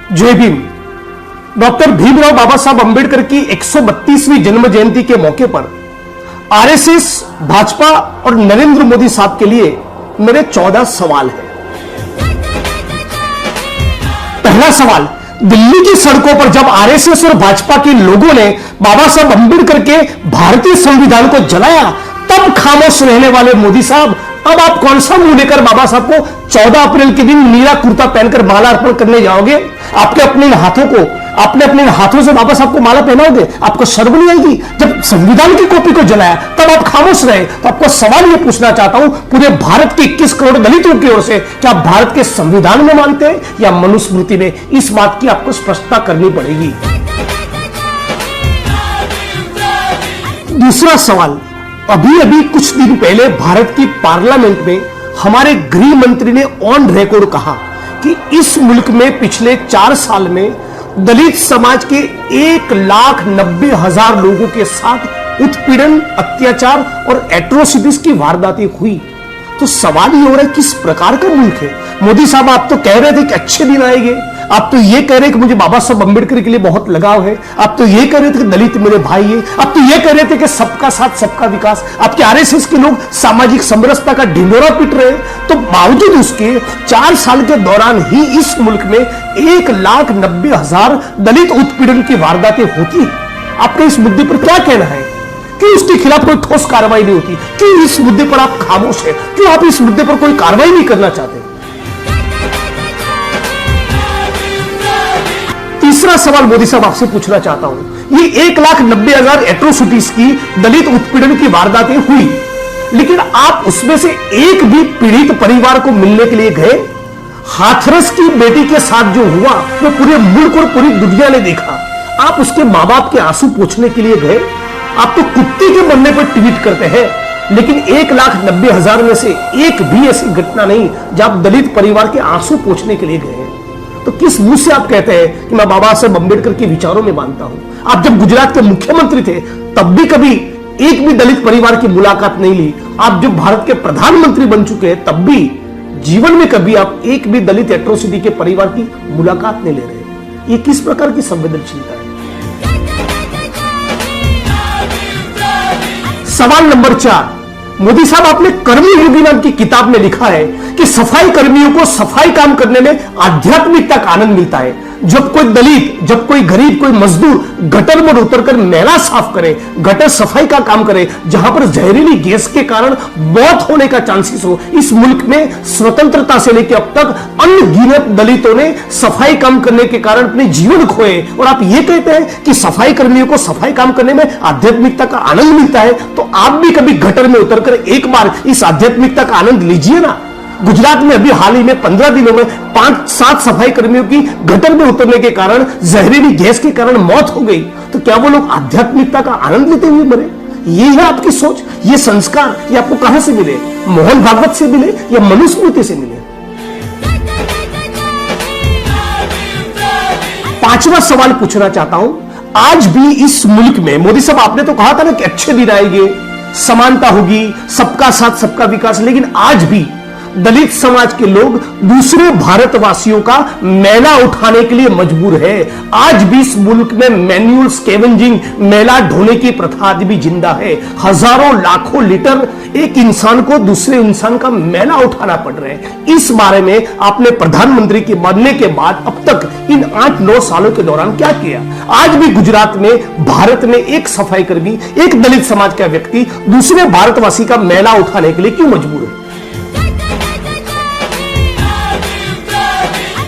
जय भीम। डॉक्टर भीमराव बाबा साहब अंबेडकर की 132वीं जन्म जयंती के मौके पर आरएसएस, भाजपा और नरेंद्र मोदी साहब के लिए मेरे 14 सवाल हैं। पहला सवाल, दिल्ली की सड़कों पर जब आरएसएस और भाजपा के लोगों ने बाबा साहब अंबेडकर के भारतीय संविधान को जलाया, तब खामोश रहने वाले मोदी साहब अब आप कौन सा मुंह लेकर बाबा साहब को 14 अप्रैल के दिन नीला कुर्ता पहनकर माला अर्पण करने जाओगे? आपने अपने हाथों से बाबा साहब को माला पहनाओगे? आपको शर्म नहीं आएगी? जब संविधान की कॉपी को जलाया तब आप खामोश रहे। तो आपको सवाल यह पूछना चाहता हूं, पूरे भारत के 21 करोड़ दलितों की ओर से, क्या आप भारत के संविधान में मानते हैं या मनुस्मृति में? इस बात की आपको स्पष्टता करनी पड़ेगी। दूसरा सवाल, अभी कुछ दिन पहले भारत की पार्लियामेंट में हमारे गृह मंत्री ने ऑन रिकॉर्ड कहा कि इस मुल्क में पिछले 4 साल में दलित समाज के 1,90,000 लोगों के साथ उत्पीड़न, अत्याचार और एट्रोसिटीज की वारदातें हुई। तो सवाल ये हो रहा है, किस प्रकार का मुल्क है? मोदी साहब, आप तो कह रहे थे कि अच्छे दिन आएंगे, आप तो ये कह रहे कि मुझे बाबा साहब अंबेडकर के लिए बहुत लगाव है, आप तो ये कह रहे थे कि दलित मेरे भाई है, आप तो ये कह रहे थे कि सबका साथ सबका विकास। आपके आरएसएस के लोग सामाजिक समरसता का ढिंडोरा पीट रहे हैं, तो बावजूद उसके 4 साल के दौरान ही इस मुल्क में 1,90,000 दलित उत्पीड़न की वारदातें होती है। आपका इस मुद्दे पर क्या कहना है? क्यों उसके खिलाफ कोई ठोस कार्रवाई नहीं होती? क्यों इस मुद्दे पर आप खामोश हैं? क्यों आप इस मुद्दे पर कोई कार्रवाई नहीं करना चाहते? तीसरा सवाल मोदी साहब आपसे पूछना चाहता हूं, ये 1,90,000 एट्रोसिटीज की दलित उत्पीड़न की वारदातें हुई, लेकिन आप उसमें से एक भी पीड़ित परिवार को मिलने के लिए गए? हाथरस की बेटी के साथ जो हुआ वो पूरे मुल्क और पूरी दुनिया ने देखा। आप उसके मां बाप के आंसू पोंछने के लिए गए? आप तो कुत्ते के मरने पर ट्वीट करते हैं, लेकिन 1,90,000 में से एक भी ऐसी घटना नहीं जब आप दलित परिवार के आंसू पोंछने के लिए गए हैं। तो किस मुंह से आप कहते हैं कि मैं बाबा साहब अंबेडकर के विचारों में मानता हूं? आप जब गुजरात के मुख्यमंत्री थे तब भी कभी एक भी दलित परिवार की मुलाकात नहीं ली। आप जब भारत के प्रधानमंत्री बन चुके हैं तब भी जीवन में कभी आप एक भी दलित एट्रोसिटी के परिवार की मुलाकात नहीं ले रहे। ये किस प्रकार की संवेदनशीलता है? सवाल नंबर 4, मोदी साहब, आपने कर्मयोगी नाम की किताब में लिखा है कि सफाई कर्मियों को सफाई काम करने में आध्यात्मिकता का आनंद मिलता है। जब कोई दलित, जब कोई गरीब, कोई मजदूर गटर में उतरकर मैला साफ करे, गटर सफाई का काम करे, जहां पर जहरीली गैस के कारण मौत होने का चांसेस हो, इस मुल्क में स्वतंत्रता से लेकर अब तक अनगिनत दलितों ने सफाई काम करने के कारण अपने जीवन खोए, और आप ये कहते हैं कि सफाई कर्मियों को सफाई काम करने में आध्यात्मिकता का आनंद मिलता है? तो आप भी कभी गटर में उतरकर एक बार इस आध्यात्मिकता का आनंद लीजिए ना। गुजरात में अभी हाल ही में 15 दिनों में 5-7 सफाई कर्मियों की गटर में उतरने के कारण, जहरीली गैस के कारण मौत हो गई। तो क्या वो लोग आध्यात्मिकता का आनंद लेते हुए मरे? ये है आपकी सोच, ये संस्कार, ये आपको कहां से मिले? मोहन भागवत से मिले या मनुस्मृति से मिले? 5वां सवाल पूछना चाहता हूं, आज भी इस मुल्क में, मोदी साहब आपने तो कहा था ना कि अच्छे दिन आएंगे, समानता होगी, सबका साथ सबका विकास, लेकिन आज भी दलित समाज के लोग दूसरे भारतवासियों का मैला उठाने के लिए मजबूर है। आज भी इस मुल्क में मैन्युअल स्कैवेंजिंग, मैला ढोने की प्रथा आज भी जिंदा है। हजारों लाखों लीटर एक इंसान को दूसरे इंसान का मैला उठाना पड़ रहा है। इस बारे में आपने प्रधानमंत्री के बनने के बाद अब तक इन 8-9 सालों के दौरान क्या किया? आज भी गुजरात में, भारत में एक सफाई कर्मी, एक दलित समाज का व्यक्ति दूसरे भारतवासी का मैला उठाने के लिए क्यों मजबूर है?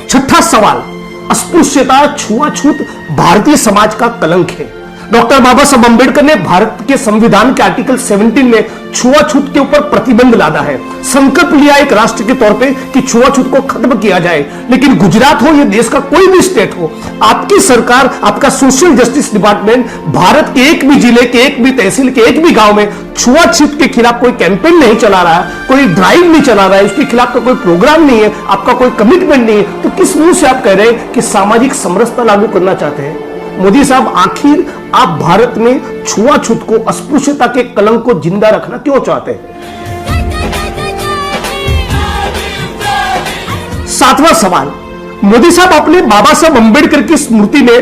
छठा सवाल, अस्पृश्यता, छुआछूत भारतीय समाज का कलंक है। डॉक्टर बाबा साहब अंबेडकर ने भारत के संविधान के आर्टिकल 17 में छुआछूत के ऊपर प्रतिबंध लादा है। संकल्प लिया एक राष्ट्र के तौर पे कि छुआछूत को खत्म किया जाए, लेकिन गुजरात हो या देश का कोई भी स्टेट हो, आपकी सरकार, आपका सोशल जस्टिस डिपार्टमेंट भारत के एक भी जिले के, एक भी तहसील के, एक भी गांव में छुआछूत के खिलाफ कोई कैंपेन नहीं चला रहा है, कोई ड्राइव नहीं चला रहा है, उसके खिलाफ का कोई प्रोग्राम नहीं है, आपका कोई कमिटमेंट नहीं है। तो किस मुंह से आप कह रहे हैं कि सामाजिक समरसता लागू करना चाहते हैं? मोदी साहब, आखिर आप भारत में छुआछूत को, अस्पृश्यता के कलंक को जिंदा रखना क्यों चाहते हैं? 7वां सवाल, मोदी साहब, आपने बाबा साहब अंबेडकर की स्मृति में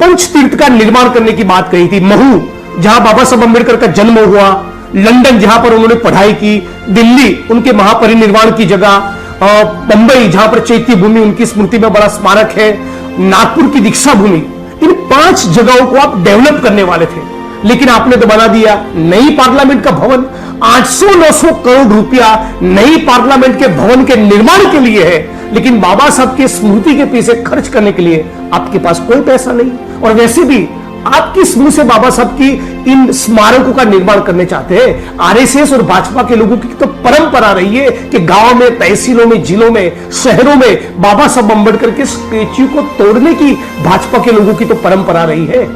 पंच तीर्थ का निर्माण करने की बात कही थी। महू, जहां बाबा साहब अंबेडकर का जन्म हुआ, लंदन जहां पर उन्होंने पढ़ाई की, दिल्ली उनके महापरिनिर्वाण की जगह, बंबई जहां पर चैत्य भूमि उनकी स्मृति में बड़ा स्मारक है, नागपुर की दीक्षा भूमि, इन 5 जगहों को आप डेवलप करने वाले थे, लेकिन आपने तो बना दिया नई पार्लियामेंट का भवन। 800-900 करोड़ रुपया नई पार्लियामेंट के भवन के निर्माण के लिए है, लेकिन बाबा साहब की स्मृति के पीछे खर्च करने के लिए आपके पास कोई पैसा नहीं। और वैसे भी आपकी स्मृति से बाबा साहब की इन स्मारकों का निर्माण करने चाहते हैं। आरएसएस और भाजपा के लोगों की तो परंपरा रही है कि गांव में, तहसीलों में, जिलों में, शहरों में बाबा साहब अंबेडकर के स्टैच्यू को तोड़ने की भाजपा के लोगों की तो परंपरा रही है।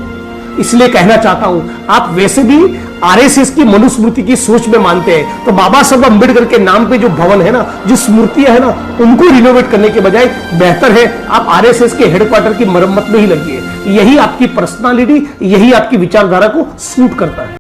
इसलिए कहना चाहता हूं, आप वैसे भी आरएसएस की मनुस्मृति की सोच में मानते हैं, तो बाबा साहब अंबेडकर के नाम पे जो भवन है ना, जो स्मृतियां है ना, उनको रिनोवेट करने के बजाय बेहतर है आप आरएसएस के हेडक्वार्टर की मरम्मत में ही लगिए। यही आपकी पर्सनालिटी, यही आपकी विचारधारा को सूट करता है।